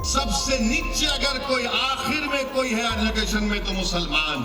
सबसे नीचे अगर कोई आखिर में कोई है एजुकेशन में तो मुसलमान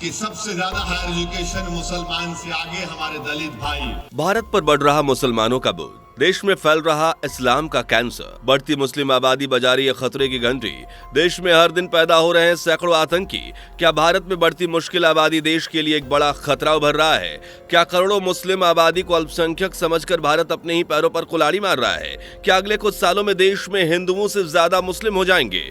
कि सबसे ज्यादा हायर एजुकेशन मुसलमान से आगे हमारे दलित भाई। भारत पर बढ़ रहा मुसलमानों का बोझ, देश में फैल रहा इस्लाम का कैंसर, बढ़ती मुस्लिम आबादी बजा रही है खतरे की घंटी, देश में हर दिन पैदा हो रहे हैं सैकड़ों आतंकी। क्या भारत में बढ़ती मुश्किल आबादी देश के लिए एक बड़ा खतरा उभर रहा है? क्या करोड़ों मुस्लिम आबादी को अल्पसंख्यक समझकर भारत अपने ही पैरों पर कुल्हाड़ी मार रहा है? क्या अगले कुछ सालों में देश में हिंदुओं से ज्यादा मुस्लिम हो जाएंगे?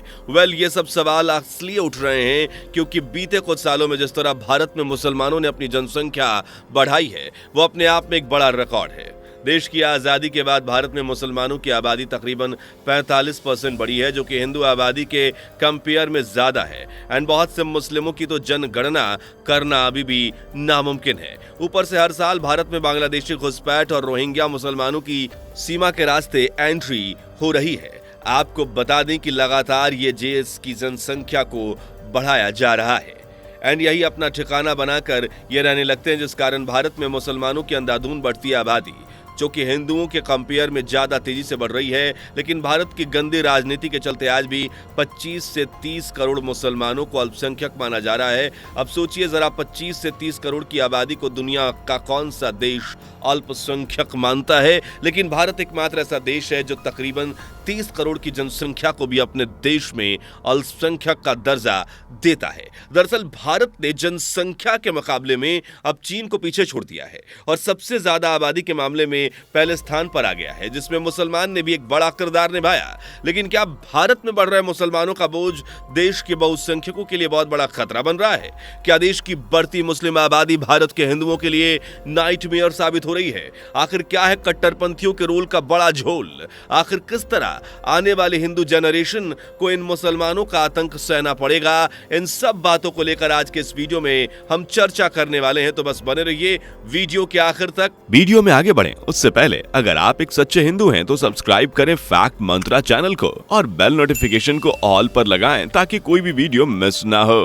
ये सब सवाल इसलिए उठ रहे हैं क्योंकि बीते कुछ सालों में जिस तरह भारत में मुसलमानों ने अपनी जनसंख्या बढ़ाई है, वो अपने आप में एक बड़ा रिकॉर्ड है। देश की आजादी के बाद भारत में मुसलमानों की आबादी तकरीबन 45% बढ़ी है, जो कि हिंदू आबादी के कंपेयर में ज्यादा है। एंड बहुत से मुस्लिमों की तो जनगणना करना अभी भी नामुमकिन है। ऊपर से हर साल भारत में बांग्लादेशी घुसपैठ और रोहिंग्या मुसलमानों की सीमा के रास्ते एंट्री हो रही है। आपको बता दें कि लगातार ये देश की जनसंख्या को बढ़ाया जा रहा है एंड यही अपना ठिकाना बनाकर ये रहने लगते हैं, जिस कारण भारत में मुसलमानों की अंधाधुंध बढ़ती आबादी, जो कि हिंदुओं के कंपेयर में ज्यादा तेजी से बढ़ रही है। लेकिन भारत की गंदी राजनीति के चलते आज भी 25 से 30 करोड़ मुसलमानों को अल्पसंख्यक माना जा रहा है। अब सोचिए जरा, 25 से 30 करोड़ की आबादी को दुनिया का कौन सा देश अल्पसंख्यक मानता है? लेकिन भारत एकमात्र ऐसा देश है जो तकरीबन 30 करोड़ की जनसंख्या को भी अपने देश में अल्पसंख्यक का दर्जा देता है। दरअसल भारत ने जनसंख्या के मुकाबले में अब चीन को पीछे छोड़ दिया है और सबसे ज्यादा आबादी के मामले में पहले स्थान पर आ गया है, जिसमें मुसलमान ने भी एक बड़ा किरदार निभाया। लेकिन क्या भारत में बढ़ रहे मुसलमानों का बोझ देश के बहुसंख्यकों के लिए बहुत बड़ा खतरा बन रहा है? क्या देश की बढ़ती मुस्लिम आबादी भारत के हिंदुओं के लिए नाइटमेयर साबित हो रही है? आखिर क्या है कट्टरपंथियों के रोल का बड़ा झोल? आखिर किस तरह आने वाली हिंदू जनरेशन को इन मुसलमानों का आतंक सहना पड़ेगा? इन सब बातों को लेकर आज के इस वीडियो में हम चर्चा करने वाले हैं, तो बस बने रहिए वीडियो के आखिर तक। वीडियो में आगे बढ़ें उससे पहले अगर आप एक सच्चे हिंदू हैं तो सब्सक्राइब करें फैक्ट मंत्रा चैनल को और बेल नोटिफिकेशन को ऑल पर लगाएं ताकि कोई भी वीडियो मिस ना हो।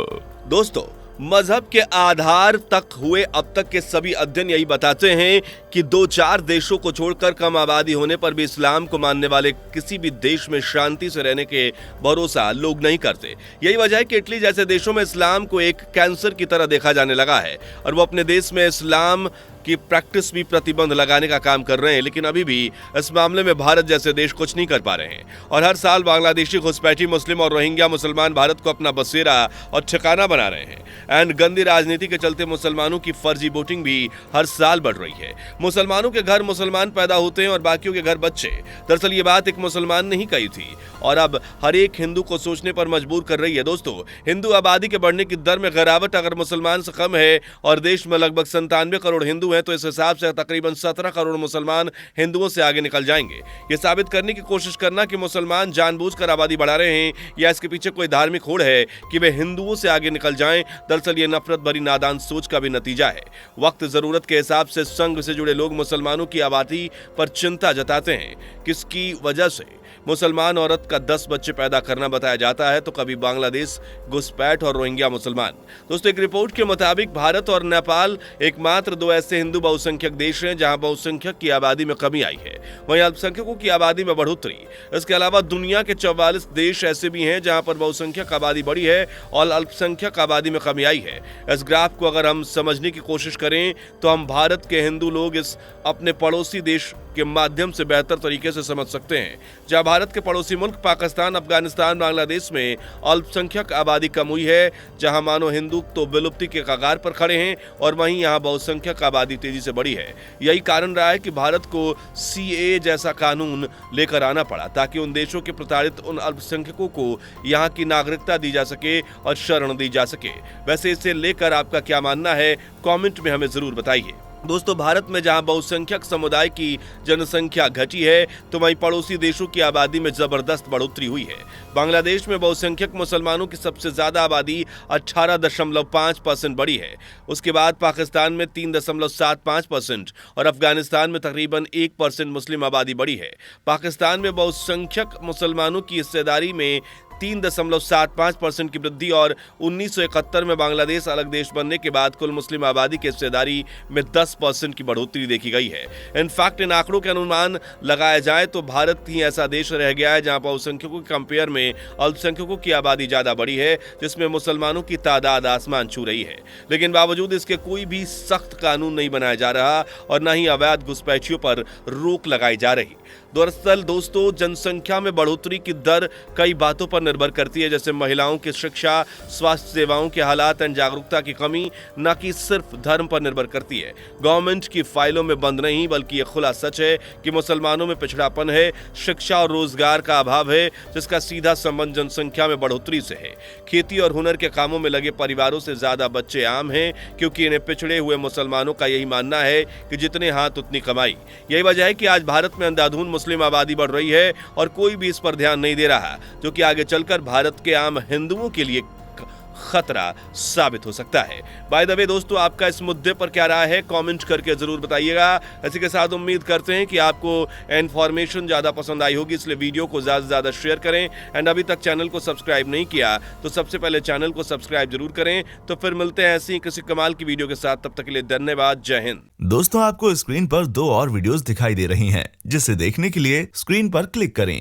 दोस्तों, मजहब के आधार तक हुए अब तक के सभी अध्ययन यही बताते हैं कि 2-4 देशों को छोड़कर कम आबादी होने पर भी इस्लाम को मानने वाले किसी भी देश में शांति से रहने के भरोसा लोग नहीं करते। यही वजह है कि इटली जैसे देशों में इस्लाम को एक कैंसर की तरह देखा जाने लगा है और वो अपने देश में इस्लाम की प्रैक्टिस भी प्रतिबंध लगाने का काम कर रहे हैं। लेकिन अभी भी इस मामले में भारत जैसे देश कुछ नहीं कर पा रहे हैं और हर साल बांग्लादेशी घुसपैठी मुस्लिम और रोहिंग्या मुसलमान भारत को अपना बसेरा और ठिकाना बना रहे हैं। एंड गंदी राजनीति के चलते मुसलमानों की फर्जी वोटिंग भी हर साल बढ़ रही है। मुसलमानों के घर मुसलमान पैदा होते हैं और बाकियों के घर बच्चे। दरअसल ये बात एक मुसलमान ने ही कही थी और अब हर एक हिंदू को सोचने पर मजबूर कर रही है। दोस्तों, हिंदू आबादी के बढ़ने की दर में गिरावट अगर मुसलमान से कम है और देश में लगभग 97 करोड़ हिंदू हैं, तो इस हिसाब से तकरीबन 17 करोड़ मुसलमान हिंदुओं से आगे निकल जाएंगे। यह साबित करने की कोशिश करना कि मुसलमान जानबूझकर आबादी बढ़ा रहे हैं या इसके पीछे कोई धार्मिक होड़ है कि वे हिंदुओं से आगे निकल जाएं, दरअसल ये नफरत भरी नादान सोच का भी नतीजा है। वक्त जरूरत के हिसाब से संघ से जुड़े लोग मुसलमानों की आबादी पर चिंता जताते हैं। किसकी वजह से? मुसलमान औरत का 10 बच्चे पैदा करना बताया जाता है, तो कभी बांग्लादेश घुसपैठ और रोहिंग्या मुसलमान। दोस्तों, एक रिपोर्ट के मुताबिक भारत और नेपाल एकमात्र 2 ऐसे हिंदू बहुसंख्यक देश हैं जहां बहुसंख्यक की आबादी में कमी आई है, वहीं अल्पसंख्यकों की आबादी में बढ़ोतरी। इसके अलावा दुनिया के 44 देश ऐसे भी हैं जहां पर बहुसंख्यक आबादी बढ़ी है और अल्पसंख्यक आबादी में कमी आई है। इस ग्राफ को अगर हम समझने की कोशिश करें तो हम भारत के हिंदू लोग इस अपने पड़ोसी देश के माध्यम से बेहतर तरीके से समझ सकते हैं। जहां भारत के पड़ोसी मुल्क पाकिस्तान, अफगानिस्तान, बांग्लादेश में अल्पसंख्यक आबादी कम हुई है, जहां मानो हिंदू तो विलुप्ति के कगार पर खड़े हैं और वहीं यहां बहुसंख्यक आबादी तेजी से बढ़ी है। यही कारण रहा है कि भारत को सीएए जैसा कानून लेकर आना पड़ा ताकि उन देशों के प्रताड़ित उन अल्पसंख्यकों को यहां की नागरिकता दी जा सके और शरण दी जा सके। वैसे इसे लेकर आपका क्या मानना है, कमेंट में हमें जरूर बताइए। दोस्तों, भारत में जहां बहुसंख्यक समुदाय की जनसंख्या घटी है, तो वहीं पड़ोसी देशों की आबादी में जबरदस्त बढ़ोतरी हुई है। बांग्लादेश में बहुसंख्यक मुसलमानों की सबसे ज्यादा आबादी 18.5% बढ़ी है। उसके बाद पाकिस्तान में 3.75% और अफगानिस्तान में तकरीबन 1% मुस्लिम आबादी बढ़ी है। पाकिस्तान में बहुसंख्यक मुसलमानों की हिस्सेदारी में 3.75% की वृद्धि और 1971 में बांग्लादेश अलग देश बनने के बाद कुल मुस्लिम आबादी की हिस्सेदारी में 10% की बढ़ोतरी देखी गई है। इनफैक्ट इन आंकड़ों के अनुमान लगाया जाए तो भारत ही ऐसा देश रह गया है जहां बहुसंख्यकों के कंपेयर में अल्पसंख्यकों की आबादी ज्यादा बड़ी है, जिसमें मुसलमानों की तादाद आसमान छू रही है। लेकिन बावजूद इसके कोई भी सख्त कानून नहीं बनाया जा रहा और न ही अवैध घुसपैठियों पर रोक लगाई जा रही। दरअसल दोस्तों, जनसंख्या में बढ़ोतरी की दर कई बातों पर निर्भर करती है, जैसे महिलाओं की शिक्षा, स्वास्थ्य सेवाओं के हालात एंड जागरूकता की कमी, न कि सिर्फ धर्म पर निर्भर करती है। गवर्नमेंट की फाइलों में बंद नहीं, बल्कि यह खुला सच है कि मुसलमानों में पिछड़ापन है, शिक्षा और रोजगार का अभाव है, जिसका सीधा संबंध जनसंख्या में बढ़ोतरी से है। खेती और हुनर के कामों में लगे परिवारों से ज्यादा बच्चे आम हैं, क्योंकि इन्हें पिछड़े हुए मुसलमानों का यही मानना है कि जितने हाथ उतनी कमाई। यही वजह है कि आज भारत में अंधाधुंध मुस्लिम आबादी बढ़ रही है और कोई भी इस पर ध्यान नहीं दे रहा, जो कि आगे चलकर भारत के आम हिंदुओं के लिए खतरा साबित हो सकता है। बाय द वे दोस्तों, आपका इस मुद्दे पर क्या राय है, कमेंट करके जरूर बताइएगा। इसी के साथ उम्मीद करते हैं कि आपको इन्फॉर्मेशन ज्यादा पसंद आई होगी, इसलिए वीडियो को ज्यादा से ज्यादा शेयर करें। एंड अभी तक चैनल को सब्सक्राइब नहीं किया तो सबसे पहले चैनल को सब्सक्राइब जरूर करें। तो फिर मिलते हैं ऐसी किसी कमाल की वीडियो के साथ, तब तक के लिए धन्यवाद। जय हिंद। दोस्तों, आपको स्क्रीन पर 2 और वीडियोस दिखाई दे रही हैं, जिसे देखने के लिए स्क्रीन पर क्लिक करें।